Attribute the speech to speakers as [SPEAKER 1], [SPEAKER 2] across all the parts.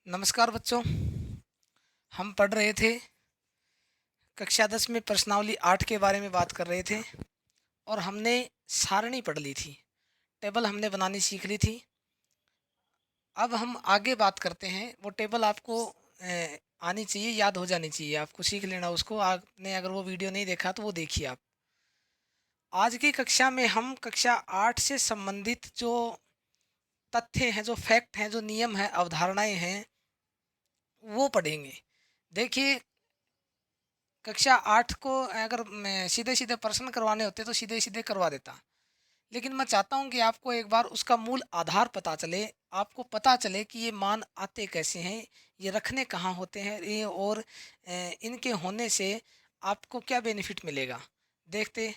[SPEAKER 1] नमस्कार बच्चों। हम पढ़ रहे थे कक्षा 10 में प्रश्नावली 8 के बारे में बात कर रहे थे और हमने सारणी पढ़ ली थी। टेबल हमने बनानी सीख ली थी। अब हम आगे बात करते हैं। वो टेबल आपको आनी चाहिए, याद हो जानी चाहिए, आपको सीख लेना उसको। आपने अगर वो वीडियो नहीं देखा तो वो देखिए आप। आज की कक्षा में हम कक्षा 8 से संबंधित जो तथ्य हैं, जो फैक्ट हैं, जो नियम हैं, अवधारणाएं हैं, वो पढ़ेंगे। देखिए, कक्षा 8 को अगर मैं सीधे सीधे प्रश्न करवाने होते तो सीधे सीधे करवा देता, लेकिन मैं चाहता हूँ कि आपको एक बार उसका मूल आधार पता चले। आपको पता चले कि ये मान आते कैसे हैं, ये रखने कहाँ होते हैं, ये और इनके होने से आपको क्या बेनिफिट मिलेगा। देखते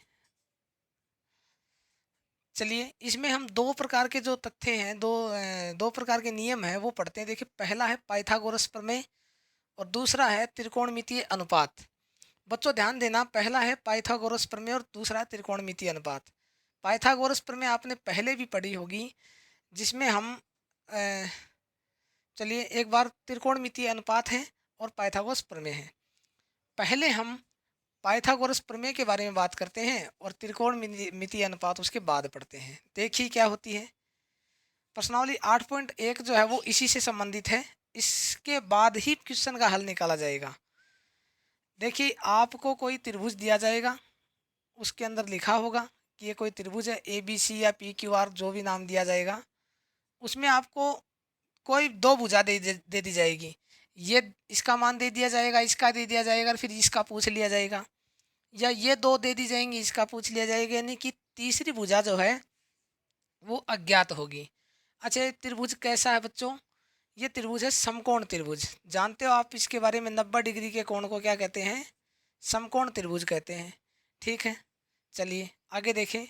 [SPEAKER 1] चलिए, इसमें हम दो प्रकार के जो तथ्य हैं, दो प्रकार के नियम हैं, वो पढ़ते हैं। देखिए, पहला है पाइथागोरस प्रमेय और दूसरा है त्रिकोणमितीय अनुपात। बच्चों ध्यान देना, पहला है पाइथागोरस प्रमेय और दूसरा है त्रिकोणमितीय अनुपात। पाइथागोरस प्रमेय आपने पहले भी पढ़ी होगी, जिसमें हम अ, चलिए एक बार त्रिकोणमितीय अनुपात है और पाइथागोरस प्रमेय है। पहले हम पाइथागोरस प्रमेय के बारे में बात करते हैं और त्रिकोणमितीय अनुपात उसके बाद पढ़ते हैं। देखिए क्या होती है। प्रश्नावली 8.1 जो है वो इसी से संबंधित है। इसके बाद ही क्वेश्चन का हल निकाला जाएगा। देखिए, आपको कोई त्रिभुज दिया जाएगा, उसके अंदर लिखा होगा कि ये कोई त्रिभुज है, ए बी सी या पी क्यू आर, जो भी नाम दिया जाएगा। उसमें आपको कोई दो भुजा दे दी जाएगी। ये इसका मान दे दिया जाएगा, इसका दे दिया जाएगा, फिर इसका पूछ लिया जाएगा, या ये दो दे दी जाएंगी, इसका पूछ लिया जाएगा। यानी कि तीसरी भुजा जो है वो अज्ञात होगी। अच्छा, ये त्रिभुज कैसा है बच्चों? ये त्रिभुज है समकोण त्रिभुज। जानते हो आप इसके बारे में, 90 डिग्री के कोण को क्या कहते हैं? समकोण त्रिभुज कहते हैं। ठीक है, चलिए आगे देखें।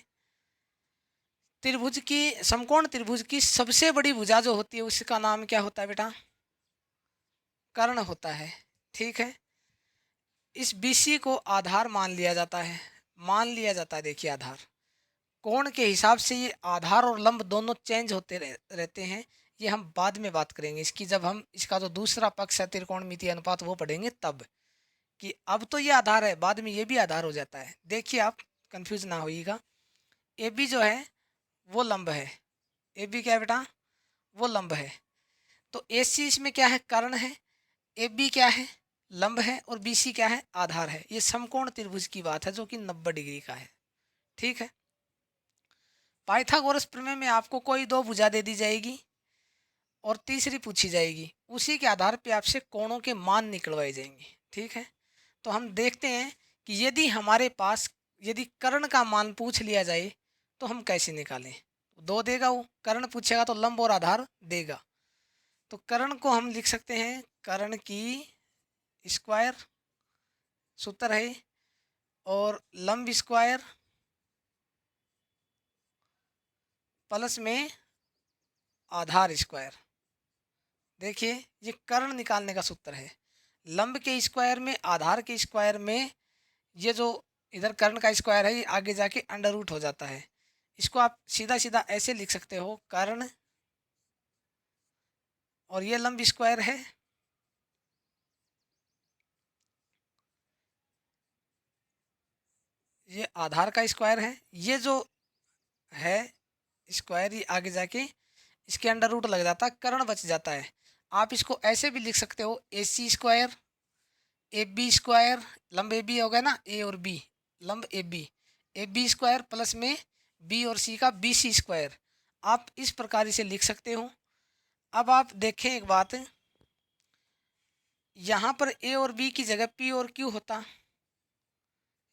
[SPEAKER 1] त्रिभुज की, समकोण त्रिभुज की सबसे बड़ी भुजा जो होती है उसका नाम क्या होता है बेटा? कर्ण होता है। ठीक है, इस बीसी को आधार मान लिया जाता है। देखिए, आधार कोण के हिसाब से ये आधार और लंब दोनों चेंज होते रहते हैं। ये हम बाद में बात करेंगे इसकी, जब हम इसका जो दूसरा पक्ष है त्रिकोणमितीय अनुपात वो पढ़ेंगे तब, कि अब तो ये आधार है, बाद में ये भी आधार हो जाता है। देखिए, आप कंफ्यूज ना होइएगा। ए बी जो है वो लंब है। ए बी क्या है बेटा? वो लंब है। तो ए सी इसमें क्या है? कर्ण है। ए बी क्या है? लंब है। और बी सी क्या है? आधार है। ये समकोण त्रिभुज की बात है जो कि 90 डिग्री का है। ठीक है, पाइथागोरस प्रमेय में आपको कोई दो भुजा दे दी जाएगी और तीसरी पूछी जाएगी। उसी के आधार पे आपसे कोणों के मान निकलवाए जाएंगे। ठीक है, तो हम देखते हैं कि यदि हमारे पास, यदि कर्ण का मान पूछ लिया जाए तो हम कैसे निकालें। दो देगा वो, कर्ण पूछेगा तो लंब और आधार देगा। तो कर्ण को हम लिख सकते हैं, कर्ण की स्क्वायर सूत्र है, और लंब स्क्वायर प्लस में आधार स्क्वायर। देखिए, ये कर्ण निकालने का सूत्र है। लंब के स्क्वायर में आधार के स्क्वायर में, ये जो इधर कर्ण का स्क्वायर है ये आगे जाके अंडर रूट हो जाता है। इसको आप सीधा सीधा ऐसे लिख सकते हो, कर्ण और ये लंब स्क्वायर है, ये आधार का स्क्वायर है। ये जो है स्क्वायर, ये आगे जाके इसके अंडर रूट लग जाता है, कर्ण बच जाता है। आप इसको ऐसे भी लिख सकते हो, ए सी स्क्वायर, ए बी स्क्वायर, लंब ए बी हो गया ना, ए और बी, लंब ए बी स्क्वायर प्लस में बी और सी का बी सी स्क्वायर। आप इस प्रकार इसे लिख सकते हो। अब आप देखें एक बात, यहाँ पर ए और बी की जगह पी और क्यू होता,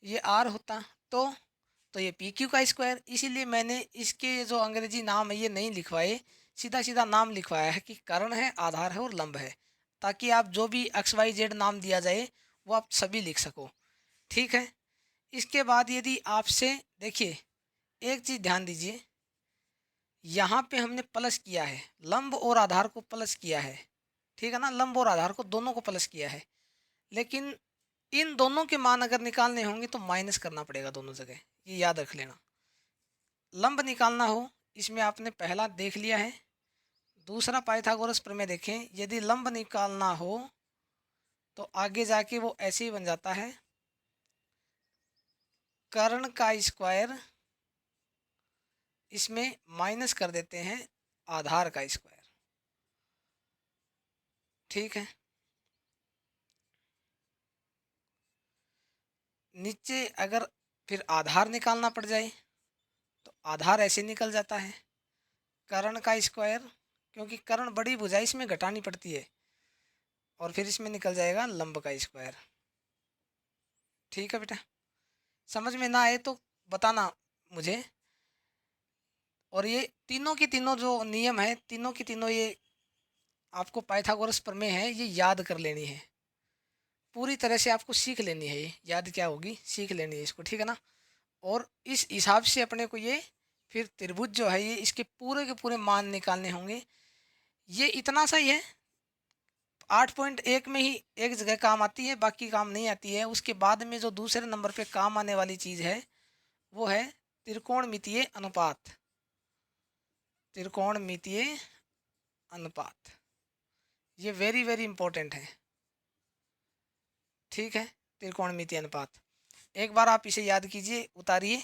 [SPEAKER 1] ये आर होता, तो ये पी क्यू का स्क्वायर। इसीलिए मैंने इसके जो अंग्रेजी नाम है ये नहीं लिखवाए, सीधा सीधा नाम लिखवाया है कि कर्ण है, आधार है और लंब है, ताकि आप जो भी एक्स वाई जेड नाम दिया जाए वो आप सभी लिख सको। ठीक है, इसके बाद यदि आपसे, देखिए एक चीज़ ध्यान दीजिए, यहाँ पे हमने प्लस किया है, लंब और आधार को प्लस किया है। ठीक है ना, लंब और आधार को दोनों को प्लस किया है, लेकिन इन दोनों के मान अगर निकालने होंगे तो माइनस करना पड़ेगा दोनों जगह, ये याद रख लेना। लंब निकालना हो, इसमें आपने पहला देख लिया है, दूसरा पाइथागोरस प्रमेय देखें, यदि लंब निकालना हो तो आगे जाके वो ऐसे ही बन जाता है, कर्ण का स्क्वायर इसमें माइनस कर देते हैं आधार का स्क्वायर। ठीक है, नीचे अगर फिर आधार निकालना पड़ जाए तो आधार ऐसे निकल जाता है, कर्ण का स्क्वायर, क्योंकि कर्ण बड़ी भुजा इसमें घटानी पड़ती है, और फिर इसमें निकल जाएगा लंब का स्क्वायर। ठीक है बेटा, समझ में ना आए तो बताना मुझे। और ये तीनों की तीनों जो नियम है, तीनों की तीनों ये आपको पाइथागोरस प्रमेय है, ये याद कर लेनी है, पूरी तरह से आपको सीख लेनी है। ये याद क्या होगी, सीख लेनी है इसको, ठीक है ना। और इस हिसाब से अपने को ये फिर त्रिभुज जो है ये इसके पूरे के पूरे मान निकालने होंगे। ये इतना सा ही है, 8.1 में ही एक जगह काम आती है, बाकी काम नहीं आती है। उसके बाद में जो दूसरे नंबर पे काम आने वाली चीज़ है वो है त्रिकोणमितीय अनुपात। त्रिकोणमितीय अनुपात ये वेरी वेरी इंपॉर्टेंट है। ठीक है, त्रिकोणमितीय अनुपात एक बार आप इसे याद कीजिए, उतारिए।